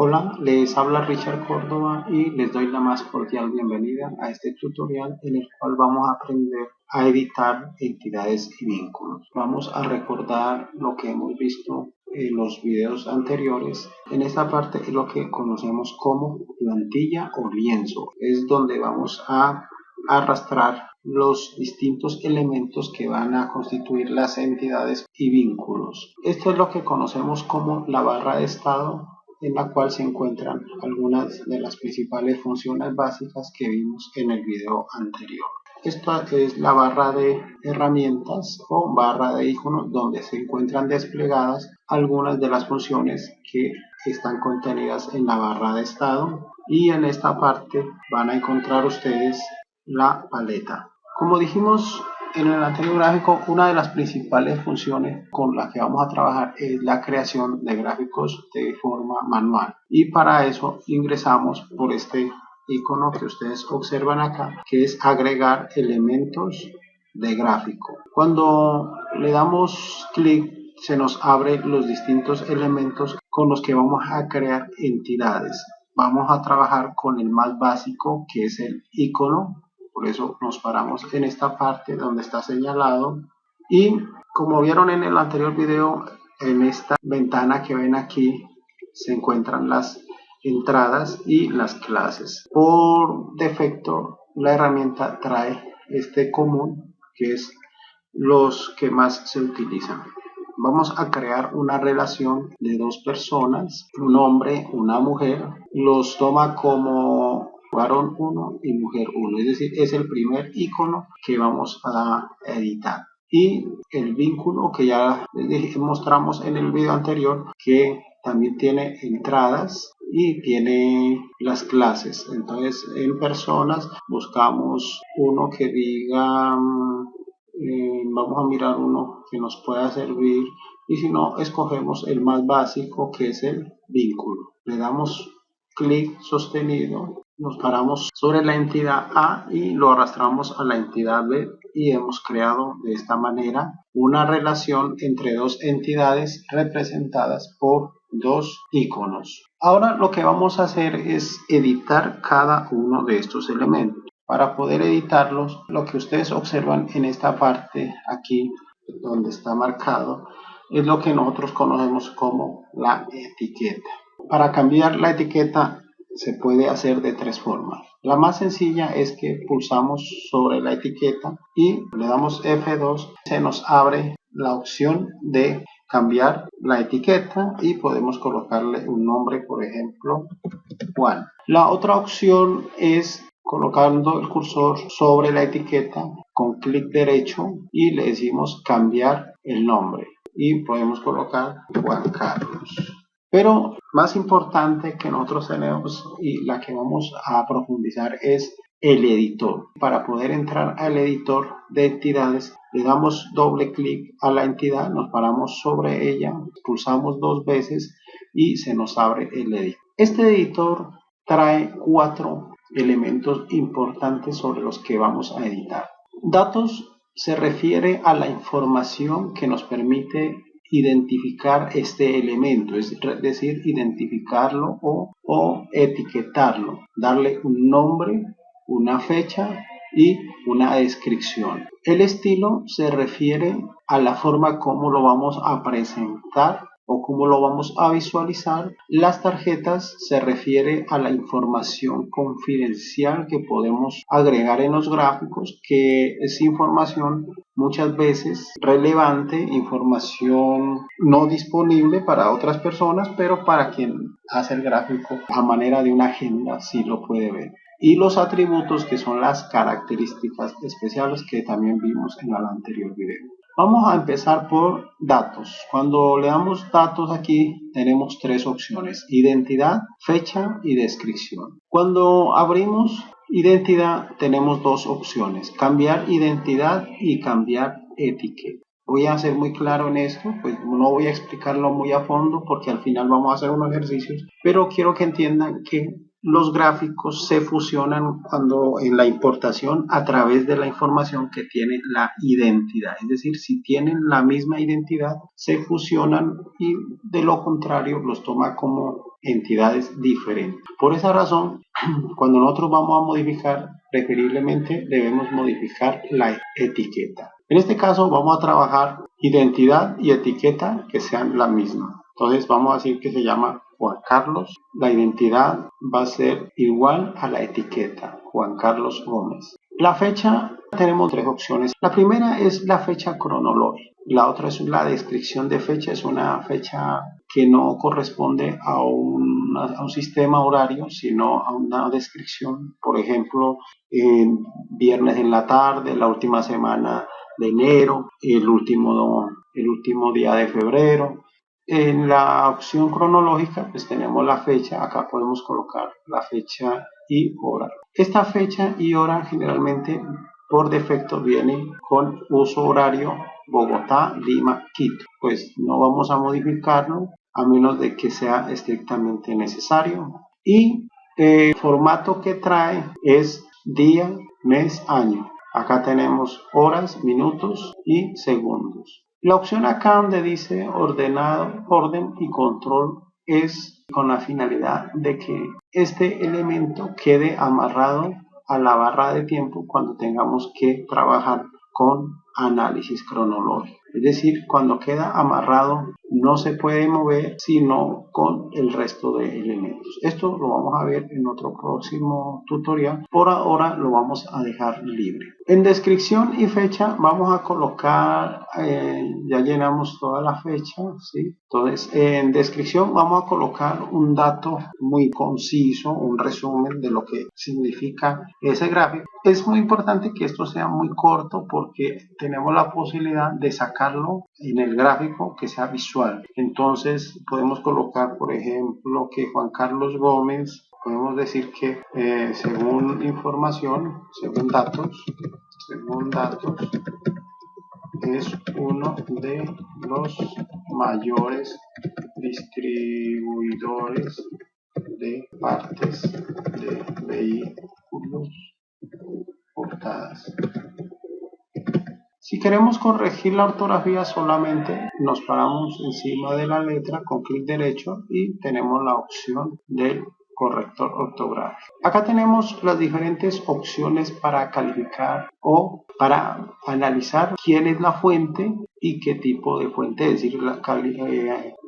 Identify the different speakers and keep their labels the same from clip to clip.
Speaker 1: Hola, les habla Richard Córdoba y les doy la más cordial bienvenida a este tutorial en el cual vamos a aprender a editar entidades y vínculos. Vamos a recordar lo que hemos visto en los videos anteriores. En esta parte es lo que conocemos como plantilla o lienzo. Es donde vamos a arrastrar los distintos elementos que van a constituir las entidades y vínculos. Esto es lo que conocemos como la barra de estado, en la cual se encuentran algunas de las principales funciones básicas que vimos en el video anterior. Esta es la barra de herramientas o barra de iconos, donde se encuentran desplegadas algunas de las funciones que están contenidas en la barra de estado, y en esta parte van a encontrar ustedes la paleta. Como dijimos en el anterior gráfico, una de las principales funciones con las que vamos a trabajar es la creación de gráficos de forma manual, y para eso ingresamos por este icono que ustedes observan acá, que es agregar elementos de gráfico. Cuando le damos clic, se nos abren los distintos elementos con los que vamos a crear entidades. Vamos a trabajar con el más básico, que es el icono. Por eso nos paramos en esta parte donde está señalado, y como vieron en el anterior video, en esta ventana que ven aquí se encuentran las entradas y las clases. Por defecto la herramienta trae este común, que es los que más se utilizan. Vamos a crear una relación de dos personas, un hombre, una mujer. Los toma como varón 1 y mujer 1, es decir, es el primer icono que vamos a editar. Y el vínculo que ya les mostramos en el video anterior, que también tiene entradas y tiene las clases. Entonces, en personas buscamos uno que diga, vamos a mirar uno que nos pueda servir, y si no, escogemos el más básico, que es el vínculo. Le damos clic sostenido, nos paramos sobre la entidad A y lo arrastramos a la entidad B, y hemos creado de esta manera una relación entre dos entidades representadas por dos iconos. Ahora lo que vamos a hacer es editar cada uno de estos elementos. Para poder editarlos, lo que ustedes observan en esta parte aquí donde está marcado es lo que nosotros conocemos como la etiqueta. Para cambiar la etiqueta se puede hacer de tres formas. La más sencilla es que pulsamos sobre la etiqueta y le damos F2, se nos abre la opción de cambiar la etiqueta y podemos colocarle un nombre, por ejemplo Juan. La otra opción es colocando el cursor sobre la etiqueta con clic derecho y le decimos cambiar el nombre, y podemos colocar Juan Carlos. Pero más importante que nosotros tenemos y la que vamos a profundizar es el editor. Para poder entrar al editor de entidades, le damos doble clic a la entidad, nos paramos sobre ella, pulsamos dos veces y se nos abre el editor. Este editor trae 4 elementos importantes sobre los que vamos a editar. Datos se refiere a la información que nos permite identificar este elemento, es decir, identificarlo o etiquetarlo, darle un nombre, una fecha y una descripción. El estilo se refiere a la forma como lo vamos a presentar o cómo lo vamos a visualizar. Las tarjetas se refiere a la información confidencial que podemos agregar en los gráficos, que es información muchas veces relevante, información no disponible para otras personas, pero para quien hace el gráfico a manera de una agenda sí lo puede ver. Y los atributos, que son las características especiales que también vimos en el anterior video. Vamos a empezar por datos. Cuando le damos datos aquí tenemos 3 opciones: identidad, fecha y descripción. Cuando abrimos identidad tenemos 2 opciones: cambiar identidad y cambiar etiqueta. Voy a ser muy claro en esto, pues no voy a explicarlo muy a fondo porque al final vamos a hacer unos ejercicios, pero quiero que entiendan que los gráficos se fusionan cuando en la importación a través de la información que tiene la identidad. Es decir, si tienen la misma identidad, se fusionan y de lo contrario los toma como entidades diferentes. Por esa razón, cuando nosotros vamos a modificar, preferiblemente debemos modificar la etiqueta. En este caso vamos a trabajar identidad y etiqueta que sean la misma. Entonces vamos a decir que se llama Juan Carlos. La identidad va a ser igual a la etiqueta, Juan Carlos Gómez. La fecha, tenemos tres opciones. La primera es la fecha cronológica. La otra es la descripción de fecha. Es una fecha que no corresponde a un sistema horario, sino a una descripción. Por ejemplo, viernes en la tarde, la última semana de enero, el último día de febrero. En la opción cronológica pues tenemos la fecha, acá podemos colocar la fecha y hora. Esta fecha y hora generalmente por defecto viene con uso horario Bogotá, Lima, Quito. Pues no vamos a modificarlo a menos de que sea estrictamente necesario. Y el formato que trae es día, mes, año. Acá tenemos horas, minutos y segundos. La opción acá donde dice ordenado, orden y control es con la finalidad de que este elemento quede amarrado a la barra de tiempo cuando tengamos que trabajar con análisis cronológico. Es decir, cuando queda amarrado no se puede mover sino con el resto de elementos. Esto lo vamos a ver en otro próximo tutorial. Por ahora lo vamos a dejar libre. En descripción y fecha vamos a colocar, ya llenamos toda la fecha, ¿sí? Entonces en descripción vamos a colocar un dato muy conciso, un resumen de lo que significa ese gráfico. Es muy importante que esto sea muy corto porque tenemos la posibilidad de sacarlo en el gráfico que sea visual. Entonces podemos colocar, por ejemplo, que Juan Carlos Gómez, podemos decir que según información, según datos, es uno de los mayores distribuidores de partes de vehículos portadas. Si queremos corregir la ortografía solamente nos paramos encima de la letra con clic derecho y tenemos la opción del corrector ortográfico. Acá tenemos las diferentes opciones para calificar o para analizar quién es la fuente y qué tipo de fuente, es decir,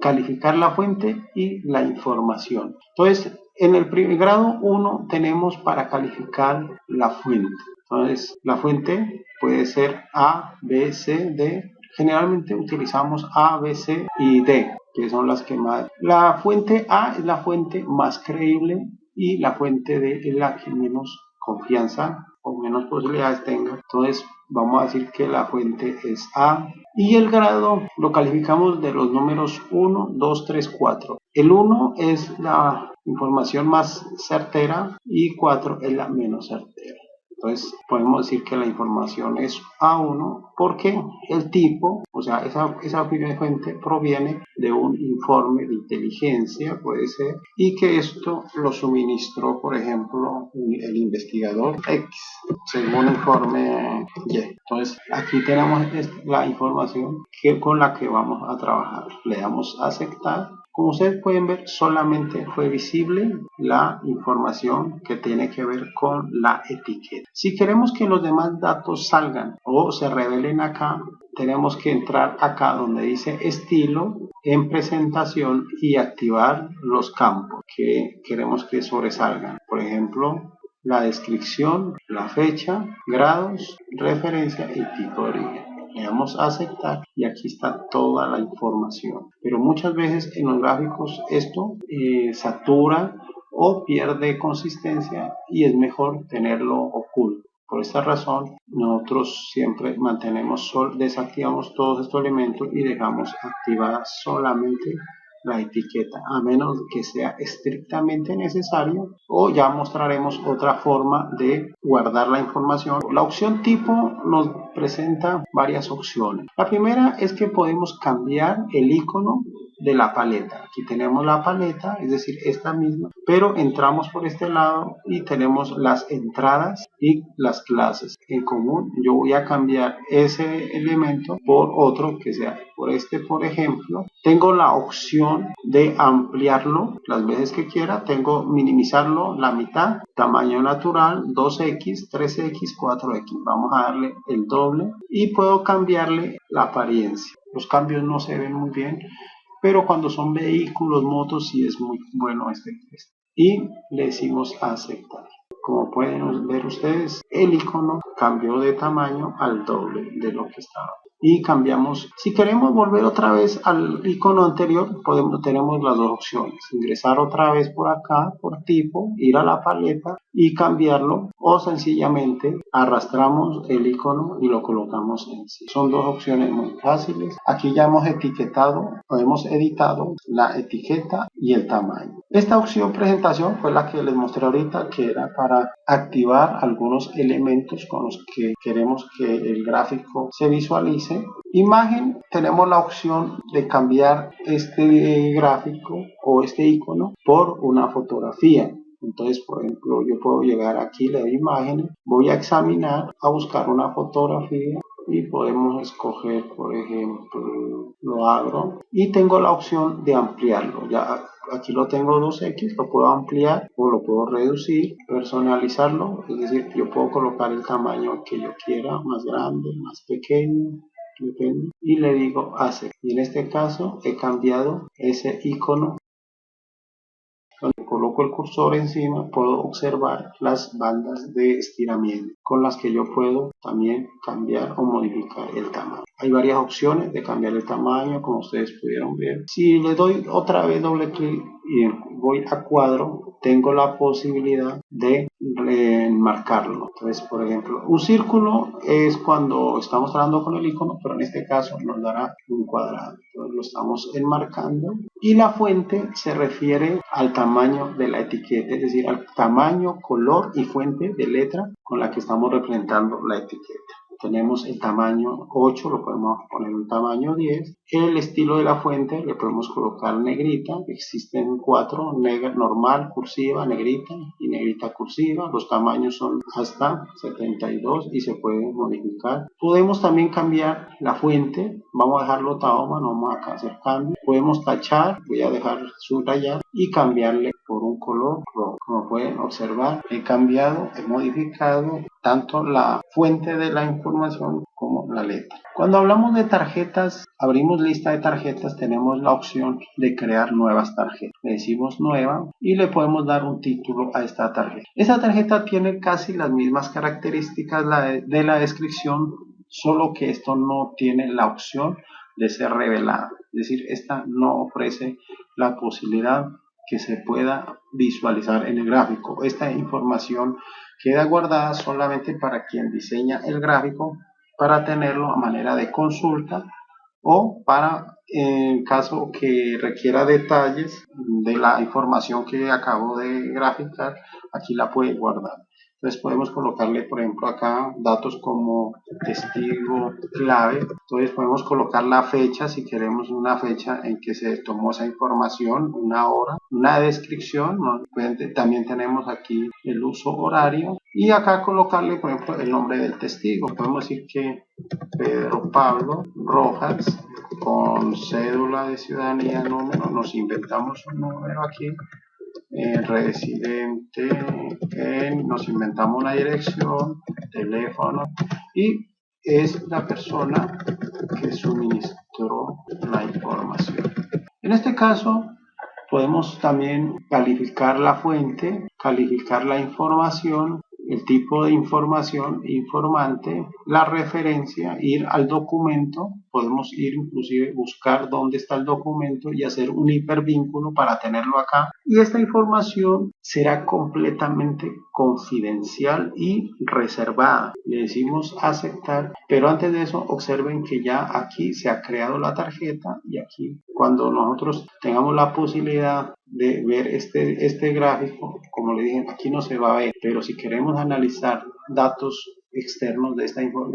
Speaker 1: calificar la fuente y la información. Entonces, en el grado 1 tenemos para calificar la fuente. Entonces, la fuente puede ser A, B, C, D. Generalmente utilizamos A, B, C y D, que son las que más. La fuente A es la fuente más creíble y la fuente D es la que menos confianza o menos posibilidades tenga. Entonces, vamos a decir que la fuente es A. Y el grado lo calificamos de los números 1, 2, 3, 4. El 1 es la información más certera y 4 es la menos certera. Entonces podemos decir que la información es A1 porque el tipo, o sea, esa fuente proviene de un informe de inteligencia, puede ser, y que esto lo suministró, por ejemplo, el investigador X, según el informe Y. Entonces aquí tenemos la información con la que vamos a trabajar. Le damos a aceptar. Como ustedes pueden ver, solamente fue visible la información que tiene que ver con la etiqueta. Si queremos que los demás datos salgan o se revelen acá, tenemos que entrar acá donde dice estilo, en presentación y activar los campos que queremos que sobresalgan. Por ejemplo, la descripción, la fecha, grados, referencia y tipo de origen. Le damos a aceptar y aquí está toda la información. Pero muchas veces en los gráficos esto satura o pierde consistencia y es mejor tenerlo oculto. Por esta razón nosotros siempre desactivamos todos estos elementos y dejamos activada solamente la etiqueta, a menos que sea estrictamente necesario, o ya mostraremos otra forma de guardar la información. La opción tipo nos presenta varias opciones. La primera es que podemos cambiar el icono de la paleta. Aquí tenemos la paleta, es decir, esta misma, pero entramos por este lado y tenemos las entradas y las clases en común. Yo voy a cambiar ese elemento por otro que sea por este, por ejemplo. Tengo la opción de ampliarlo las veces que quiera. Tengo minimizarlo la mitad, tamaño natural, 2x, 3x, 4x. Vamos a darle el doble y puedo cambiarle la apariencia. Los cambios no se ven muy bien, pero cuando son vehículos, motos, sí es muy bueno este texto. Y le decimos aceptar. Como pueden ver ustedes, el icono cambió de tamaño al doble de lo que estaba. Y cambiamos, si queremos volver otra vez al icono anterior, tenemos las dos opciones: ingresar otra vez por acá, por tipo, ir a la paleta y cambiarlo, o sencillamente arrastramos el icono y lo colocamos en sí. Son dos opciones muy fáciles. Aquí ya hemos etiquetado o hemos editado la etiqueta y el tamaño. Esta opción presentación fue la que les mostré ahorita, que era para activar algunos elementos con los que queremos que el gráfico se visualice. Imagen, tenemos la opción de cambiar este gráfico o este icono por una fotografía. Entonces, por ejemplo, yo puedo llegar aquí, le doy imágenes, voy a examinar, a buscar una fotografía y podemos escoger, por ejemplo, lo abro y tengo la opción de ampliarlo. Ya aquí lo tengo 2x, lo puedo ampliar o lo puedo reducir, personalizarlo, es decir, yo puedo colocar el tamaño que yo quiera, más grande, más pequeño, depende, y le digo hacer. Y en este caso he cambiado ese icono. Cuando coloco el cursor encima, puedo observar las bandas de estiramiento con las que yo puedo también cambiar o modificar el tamaño. Hay varias opciones de cambiar el tamaño, como ustedes pudieron ver. Si le doy otra vez doble clic y voy a cuadro, tengo la posibilidad de enmarcarlo. Entonces, por ejemplo, un círculo es cuando estamos trabajando con el icono, pero en este caso nos dará un cuadrado. Entonces lo estamos enmarcando. Y la fuente se refiere al tamaño de la etiqueta, es decir, al tamaño, color y fuente de letra con la que estamos representando la etiqueta. Tenemos el tamaño 8, lo podemos poner un tamaño 10. El estilo de la fuente le podemos colocar negrita. Existen 4: normal, cursiva, negrita y negrita cursiva. Los tamaños son hasta 72 y se pueden modificar. Podemos también cambiar la fuente. Vamos a dejarlo Tahoma, no vamos a hacer cambio. Podemos tachar, voy a dejar subrayar y cambiarle por un color rojo. Como pueden observar, he cambiado, he modificado tanto la fuente de la información como la letra. Cuando hablamos de tarjetas, abrimos lista de tarjetas, tenemos la opción de crear nuevas tarjetas. Le decimos nueva y le podemos dar un título a esta tarjeta. Esta tarjeta tiene casi las mismas características de la descripción, solo que esto no tiene la opción de ser revelada. Es decir, esta no ofrece la posibilidad que se pueda visualizar en el gráfico. Esta información queda guardada solamente para quien diseña el gráfico, para tenerlo a manera de consulta o para, en caso que requiera detalles de la información que acabo de graficar, aquí la puede guardar. Entonces podemos colocarle, por ejemplo, acá datos como testigo clave. Entonces podemos colocar la fecha, si queremos una fecha en que se tomó esa información, una hora, una descripción, ¿no? También tenemos aquí el uso horario y acá colocarle, por ejemplo, el nombre del testigo. Podemos decir que Pedro Pablo Rojas, con cédula de ciudadanía, número, nos inventamos un número aquí, residente, nos inventamos una dirección, teléfono, y es la persona que suministró la información. En este caso podemos también calificar la fuente, calificar la información, el tipo de información, informante, la referencia, ir al documento. Podemos ir inclusive buscar dónde está el documento y hacer un hipervínculo para tenerlo acá. Y esta información será completamente confidencial y reservada. Le decimos aceptar, pero antes de eso observen que ya aquí se ha creado la tarjeta y aquí cuando nosotros tengamos la posibilidad de ver este gráfico, como le dije, aquí no se va a ver, pero si queremos analizar datos externos de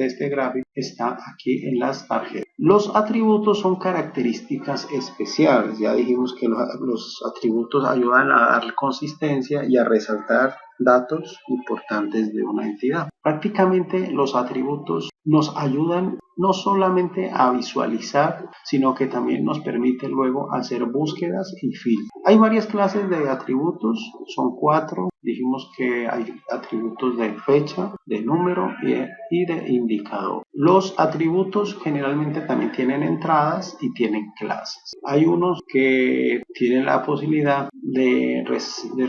Speaker 1: este gráfico, está aquí en las tarjetas. Los atributos son características especiales. Ya dijimos que los atributos ayudan a dar consistencia y a resaltar datos importantes de una entidad. Prácticamente los atributos nos ayudan no solamente a visualizar, sino que también nos permite luego hacer búsquedas y filtros. Hay varias clases de atributos, son 4. Dijimos que hay atributos de fecha, de número y de indicador. Los atributos generalmente también tienen entradas y tienen clases. Hay unos que tienen la posibilidad de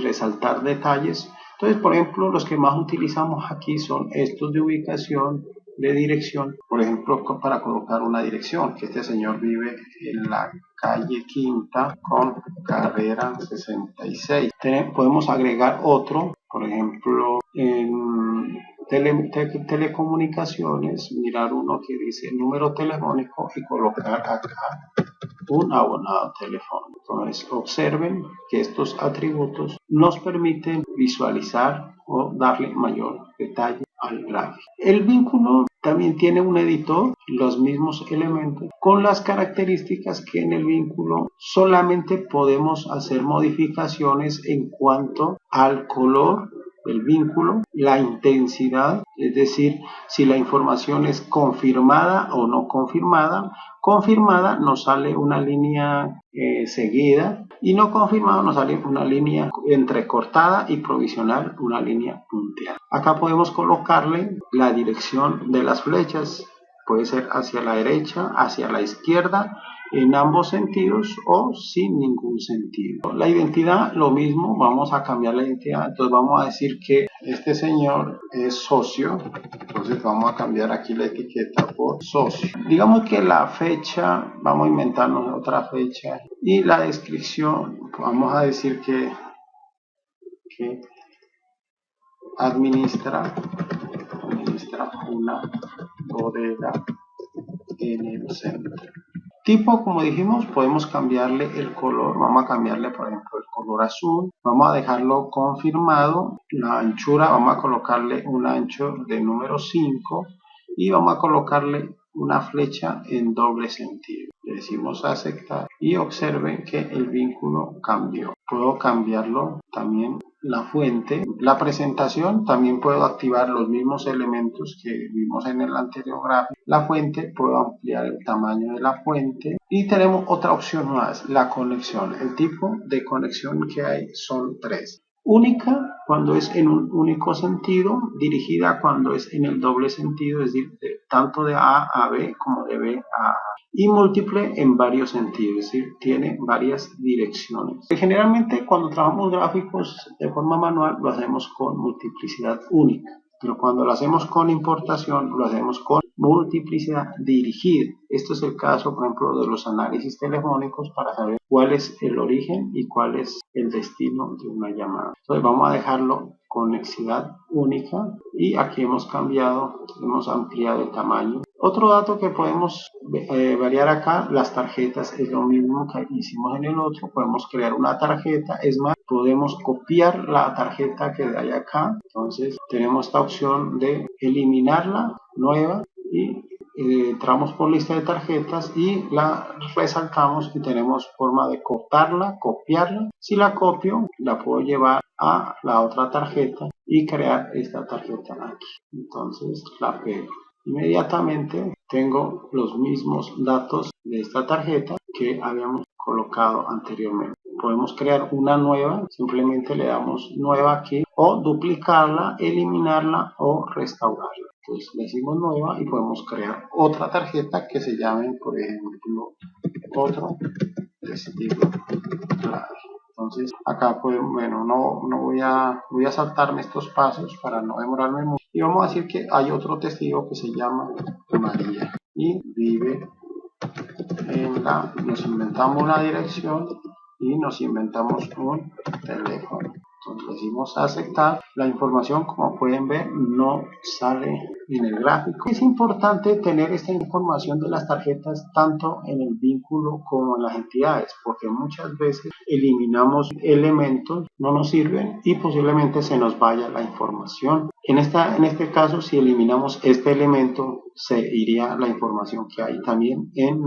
Speaker 1: resaltar detalles. Entonces, por ejemplo, los que más utilizamos aquí son estos de ubicación, de dirección, por ejemplo, para colocar una dirección, que este señor vive en la calle Quinta con carrera 66. Podemos agregar otro, por ejemplo, en telecomunicaciones, mirar uno que dice número telefónico y colocar acá un abonado telefónico. Entonces, observen que estos atributos nos permiten visualizar o darle mayor detalle al gráfico. El vínculo también tiene un editor, los mismos elementos, con las características que en el vínculo solamente podemos hacer modificaciones en cuanto al color del vínculo, la intensidad, es decir, si la información es confirmada o no confirmada. Confirmada nos sale una línea seguida y no confirmada nos sale una línea entrecortada y provisional, una línea punteada. Acá podemos colocarle la dirección de las flechas, puede ser hacia la derecha, hacia la izquierda, en ambos sentidos o sin ningún sentido. La identidad, lo mismo, vamos a cambiar la identidad, entonces vamos a decir que este señor es socio, entonces vamos a cambiar aquí la etiqueta por socio. Digamos que la fecha, vamos a inventarnos otra fecha, y la descripción, vamos a decir que administra una bodega en el centro. Tipo, como dijimos, podemos cambiarle el color, vamos a cambiarle por ejemplo el color azul, vamos a dejarlo confirmado, la anchura vamos a colocarle un ancho de número 5 y vamos a colocarle una flecha en doble sentido. Le decimos aceptar y observen que el vínculo cambió. Puedo cambiarlo también la fuente, la presentación, también puedo activar los mismos elementos que vimos en el anterior gráfico. La fuente, puedo ampliar el tamaño de la fuente y tenemos otra opción más, la conexión. El tipo de conexión que hay son 3. Única cuando es en un único sentido, dirigida cuando es en el doble sentido, es decir, tanto de A a B como de B a A. Y múltiple en varios sentidos, es decir, tiene varias direcciones. Generalmente cuando trabajamos gráficos de forma manual lo hacemos con multiplicidad única, pero cuando lo hacemos con importación lo hacemos con multiplicidad dirigida. Esto es el caso, por ejemplo, de los análisis telefónicos para saber cuál es el origen y cuál es el destino de una llamada. Entonces vamos a dejarlo conexidad única y aquí hemos cambiado, hemos ampliado el tamaño. Otro dato que podemos variar acá, las tarjetas, es lo mismo que hicimos en el otro, podemos crear una tarjeta, es más, podemos copiar la tarjeta que hay acá, entonces tenemos esta opción de eliminarla, nueva, y entramos por lista de tarjetas y la resaltamos y tenemos forma de cortarla, copiarla. Si la copio, la puedo llevar a la otra tarjeta y crear esta tarjeta aquí. Entonces la pego. Inmediatamente tengo los mismos datos de esta tarjeta que habíamos colocado anteriormente. Podemos crear una nueva, simplemente le damos nueva aquí, o duplicarla, eliminarla o restaurarla. Entonces le decimos nueva y podemos crear otra tarjeta que se llame, por ejemplo, otro estilo claro. Entonces acá pues, bueno, no voy a saltarme estos pasos para no demorarme mucho. Y vamos a decir que hay otro testigo que se llama María y vive nos inventamos una dirección y nos inventamos un teléfono. Entonces decimos aceptar, la información, como pueden ver, no sale en el gráfico. Es importante tener esta información de las tarjetas tanto en el vínculo como en las entidades, porque muchas veces eliminamos elementos, no nos sirven y posiblemente se nos vaya la información. En este caso, si eliminamos este elemento, se iría la información que hay también en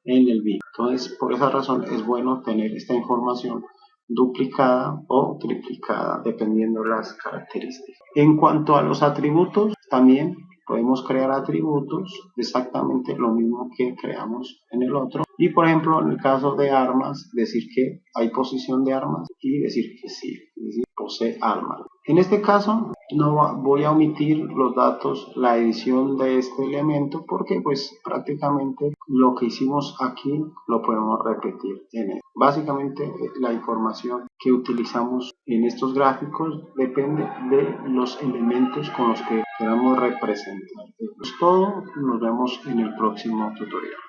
Speaker 1: el vínculo. Entonces, por esa razón es bueno tener esta información duplicada o triplicada, dependiendo de las características. En cuanto a los atributos, también podemos crear atributos exactamente lo mismo que creamos en el otro. Y por ejemplo, en el caso de armas, decir que hay posición de armas y decir que sí, es decir, posee armas. En este caso, no voy a omitir los datos, la edición de este elemento, porque pues prácticamente lo que hicimos aquí lo podemos repetir en él. Básicamente la información que utilizamos en estos gráficos depende de los elementos con los que queramos representar. Esto es todo, nos vemos en el próximo tutorial.